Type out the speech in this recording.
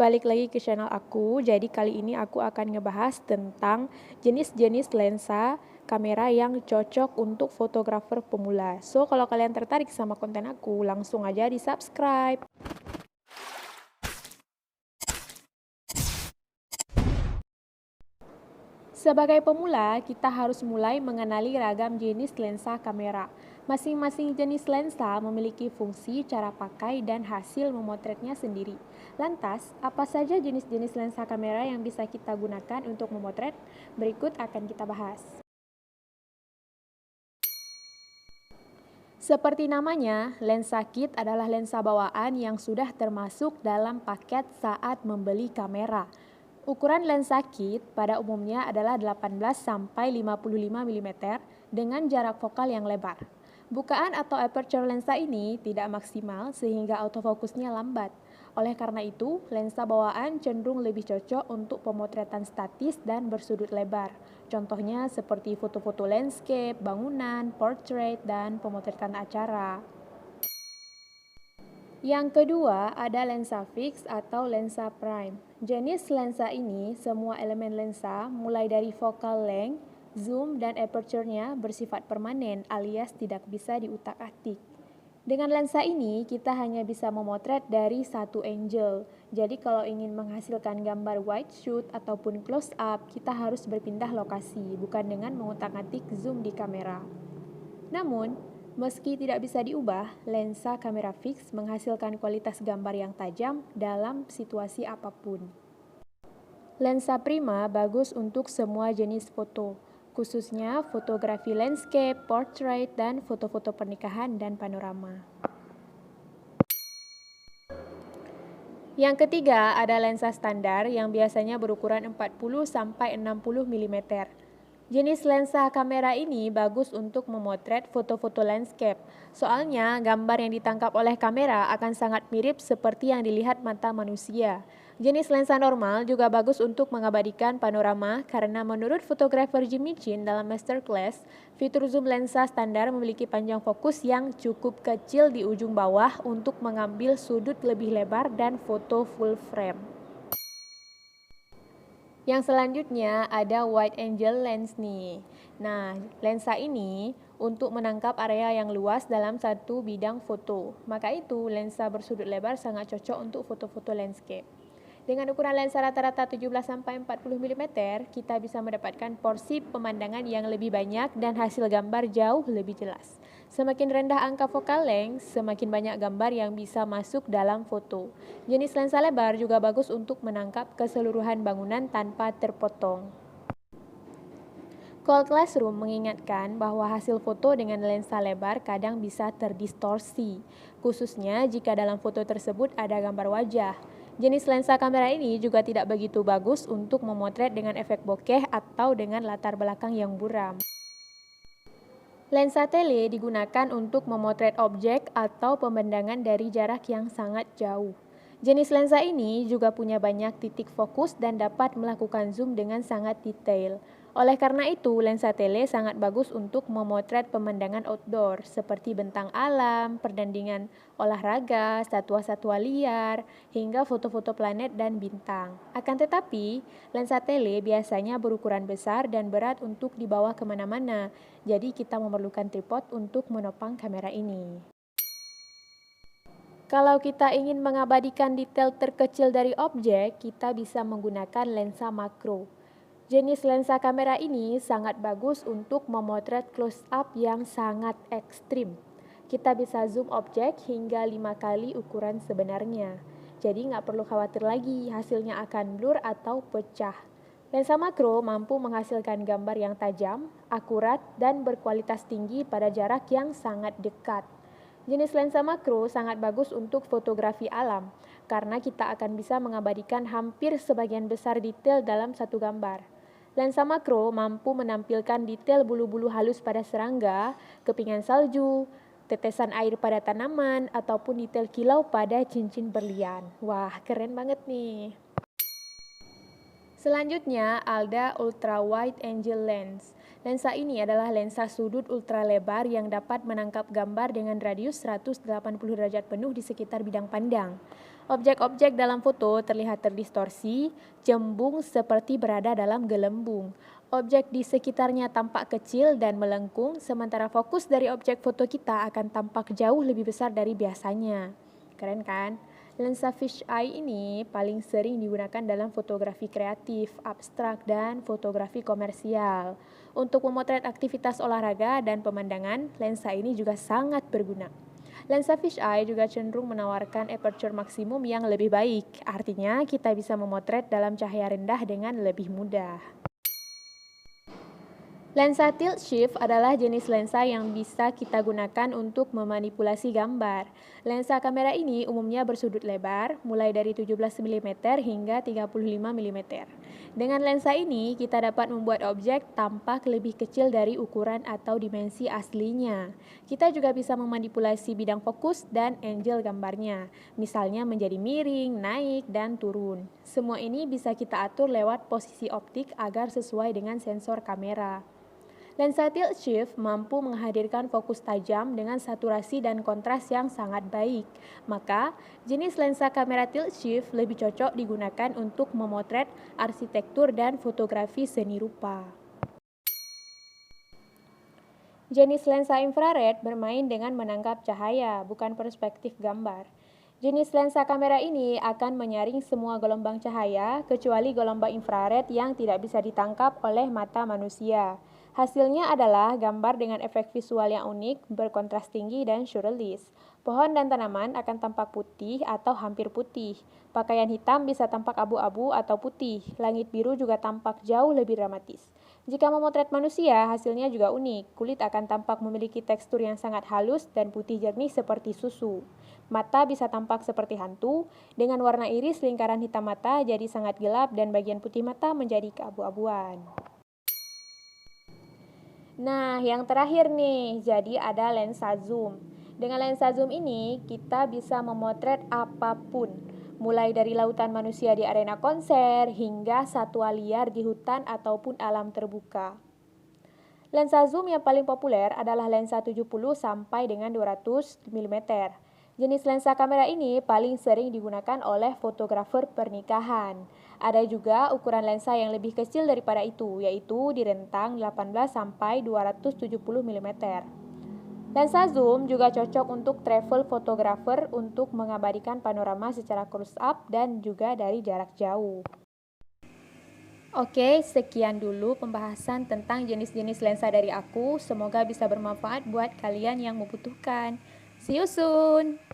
balik lagi ke channel aku. Jadi kali ini aku akan ngebahas tentang jenis-jenis lensa kamera yang cocok untuk fotografer pemula. So, kalau kalian tertarik sama konten aku, langsung aja di-subscribe. Sebagai pemula, kita harus mulai mengenali ragam jenis lensa kamera. Masing-masing jenis lensa memiliki fungsi, cara pakai, dan hasil memotretnya sendiri. Lantas, apa saja jenis-jenis lensa kamera yang bisa kita gunakan untuk memotret? Berikut akan kita bahas. Seperti namanya, lensa kit adalah lensa bawaan yang sudah termasuk dalam paket saat membeli kamera. Ukuran lensa kit pada umumnya adalah 18-55 mm dengan jarak fokal yang lebar. Bukaan atau aperture lensa ini tidak maksimal sehingga autofokusnya lambat. Oleh karena itu, lensa bawaan cenderung lebih cocok untuk pemotretan statis dan bersudut lebar. Contohnya seperti foto-foto landscape, bangunan, portrait, dan pemotretan acara. Yang kedua, ada lensa fix atau lensa prime. Jenis lensa ini, semua elemen lensa, mulai dari focal length, zoom, dan aperture-nya bersifat permanen alias tidak bisa diutak-atik. Dengan lensa ini, kita hanya bisa memotret dari satu angle. Jadi kalau ingin menghasilkan gambar wide shoot ataupun close up, kita harus berpindah lokasi, bukan dengan mengutak-atik zoom di kamera. Namun, meski tidak bisa diubah, lensa kamera fix menghasilkan kualitas gambar yang tajam dalam situasi apapun. Lensa prima bagus untuk semua jenis foto, khususnya fotografi landscape, portrait, dan foto-foto pernikahan dan panorama. Yang ketiga, ada lensa standar yang biasanya berukuran 40-60 mm. Jenis lensa kamera ini bagus untuk memotret foto-foto landscape. Soalnya, gambar yang ditangkap oleh kamera akan sangat mirip seperti yang dilihat mata manusia. Jenis lensa normal juga bagus untuk mengabadikan panorama karena menurut fotografer Jimmy Chin dalam masterclass, fitur zoom lensa standar memiliki panjang fokus yang cukup kecil di ujung bawah untuk mengambil sudut lebih lebar dan foto full frame. Yang selanjutnya ada wide angle lens nih. Nah, lensa ini untuk menangkap area yang luas dalam satu bidang foto. Maka itu, lensa bersudut lebar sangat cocok untuk foto-foto landscape. Dengan ukuran lensa rata-rata 17-40 mm, kita bisa mendapatkan porsi pemandangan yang lebih banyak dan hasil gambar jauh lebih jelas. Semakin rendah angka focal length, semakin banyak gambar yang bisa masuk dalam foto. Jenis lensa lebar juga bagus untuk menangkap keseluruhan bangunan tanpa terpotong. Cold Classroom mengingatkan bahwa hasil foto dengan lensa lebar kadang bisa terdistorsi, khususnya jika dalam foto tersebut ada gambar wajah. Jenis lensa kamera ini juga tidak begitu bagus untuk memotret dengan efek bokeh atau dengan latar belakang yang buram. Lensa tele digunakan untuk memotret objek atau pemandangan dari jarak yang sangat jauh. Jenis lensa ini juga punya banyak titik fokus dan dapat melakukan zoom dengan sangat detail. Oleh karena itu, lensa tele sangat bagus untuk memotret pemandangan outdoor seperti bentang alam, pertandingan olahraga, satwa-satwa liar, hingga foto-foto planet dan bintang. Akan tetapi, lensa tele biasanya berukuran besar dan berat untuk dibawa kemana-mana, jadi kita memerlukan tripod untuk menopang kamera ini. Kalau kita ingin mengabadikan detail terkecil dari objek, kita bisa menggunakan lensa makro. Jenis lensa kamera ini sangat bagus untuk memotret close-up yang sangat ekstrim. Kita bisa zoom objek hingga 5 kali ukuran sebenarnya. Jadi nggak perlu khawatir lagi hasilnya akan blur atau pecah. Lensa makro mampu menghasilkan gambar yang tajam, akurat, dan berkualitas tinggi pada jarak yang sangat dekat. Jenis lensa makro sangat bagus untuk fotografi alam, karena kita akan bisa mengabadikan hampir sebagian besar detail dalam satu gambar. Lensa makro mampu menampilkan detail bulu-bulu halus pada serangga, kepingan salju, tetesan air pada tanaman, ataupun detail kilau pada cincin berlian. Wah, keren banget nih. Selanjutnya ada ultra wide angle lens. Lensa ini adalah lensa sudut ultralebar yang dapat menangkap gambar dengan radius 180 derajat penuh di sekitar bidang pandang. Objek-objek dalam foto terlihat terdistorsi, cembung seperti berada dalam gelembung. Objek di sekitarnya tampak kecil dan melengkung, sementara fokus dari objek foto kita akan tampak jauh lebih besar dari biasanya. Keren kan? Lensa fisheye ini paling sering digunakan dalam fotografi kreatif, abstrak, dan fotografi komersial. Untuk memotret aktivitas olahraga dan pemandangan, lensa ini juga sangat berguna. Lensa fisheye juga cenderung menawarkan aperture maksimum yang lebih baik, artinya kita bisa memotret dalam cahaya rendah dengan lebih mudah. Lensa tilt shift adalah jenis lensa yang bisa kita gunakan untuk memanipulasi gambar. Lensa kamera ini umumnya bersudut lebar, mulai dari 17 mm hingga 35 mm. Dengan lensa ini, kita dapat membuat objek tampak lebih kecil dari ukuran atau dimensi aslinya. Kita juga bisa memanipulasi bidang fokus dan angle gambarnya, misalnya menjadi miring, naik, dan turun. Semua ini bisa kita atur lewat posisi optik agar sesuai dengan sensor kamera. Lensa tilt shift mampu menghadirkan fokus tajam dengan saturasi dan kontras yang sangat baik. Maka, jenis lensa kamera tilt shift lebih cocok digunakan untuk memotret arsitektur dan fotografi seni rupa. Jenis lensa infrared bermain dengan menangkap cahaya, bukan perspektif gambar. Jenis lensa kamera ini akan menyaring semua gelombang cahaya, kecuali gelombang infrared yang tidak bisa ditangkap oleh mata manusia. Hasilnya adalah gambar dengan efek visual yang unik, berkontras tinggi, dan surrealis. Pohon dan tanaman akan tampak putih atau hampir putih. Pakaian hitam bisa tampak abu-abu atau putih. Langit biru juga tampak jauh lebih dramatis. Jika memotret manusia, hasilnya juga unik. Kulit akan tampak memiliki tekstur yang sangat halus dan putih jernih seperti susu. Mata bisa tampak seperti hantu, dengan warna iris lingkaran hitam mata jadi sangat gelap dan bagian putih mata menjadi keabu-abuan. Nah, yang terakhir nih, jadi ada lensa zoom. Dengan lensa zoom ini, kita bisa memotret apapun, mulai dari lautan manusia di arena konser hingga satwa liar di hutan ataupun alam terbuka. Lensa zoom yang paling populer adalah lensa 70 sampai dengan 200 mm. Jenis lensa kamera ini paling sering digunakan oleh fotografer pernikahan. Ada juga ukuran lensa yang lebih kecil daripada itu, yaitu di rentang 18 sampai 270 mm. Lensa zoom juga cocok untuk travel photographer untuk mengabadikan panorama secara close up dan juga dari jarak jauh. Oke, sekian dulu pembahasan tentang jenis-jenis lensa dari aku. Semoga bisa bermanfaat buat kalian yang membutuhkan. See you soon!